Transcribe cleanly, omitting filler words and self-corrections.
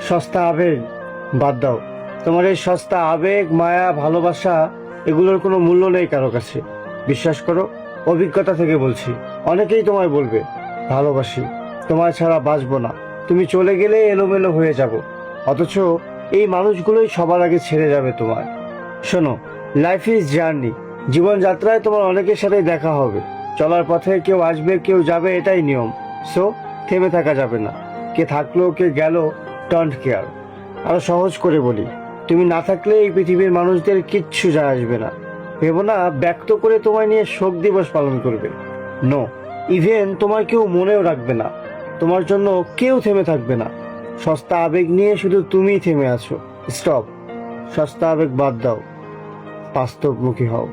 সস্তা আবেগ বাদ দাও। তোমার এই সস্তা আবেগ, মায়া, ভালোবাসা এগুলোর কোনো মূল্য নেই কারো কাছে। বিশ্বাস করো, অভিজ্ঞতা থেকে বলছি। অনেকেই তোমায় বলবে ভালোবাসি, তোমায় ছাড়া বাঁচবো না, তুমি চলে গেলে এলোমেলো হয়ে যাব। অথচ এই মানুষগুলোই সবার আগে ছেড়ে যাবে তোমায়। শোনো, লাইফ ইজ জার্নি। জীবনযাত্রায় তোমার অনেকের সাথে দেখা হবে, চলার পথে কেউ আসবে কেউ যাবে, এটাই নিয়ম। সো থেমে থাকা যাবে না। কে থাকলো কে গেল, ডোন্ট কেয়ার। আরো সহজ করে বলি, তুমি না থাকলে এই পৃথিবীর মানুষদের কিচ্ছু যায় আসবে না। ভেবো না ব্যক্ত করে তোমায় নিয়ে শোক দিবস পালন করবে। নো, ইভেন তোমার কেউ মনেও রাখবে না। তোমার জন্য কেউ থেমে থাকবে না। সস্তা আবেগ নিয়ে শুধু তুমিই থেমে আছো। স্টপ। সস্তা আবেগ বাদ দাও, বাস্তবমুখী হও।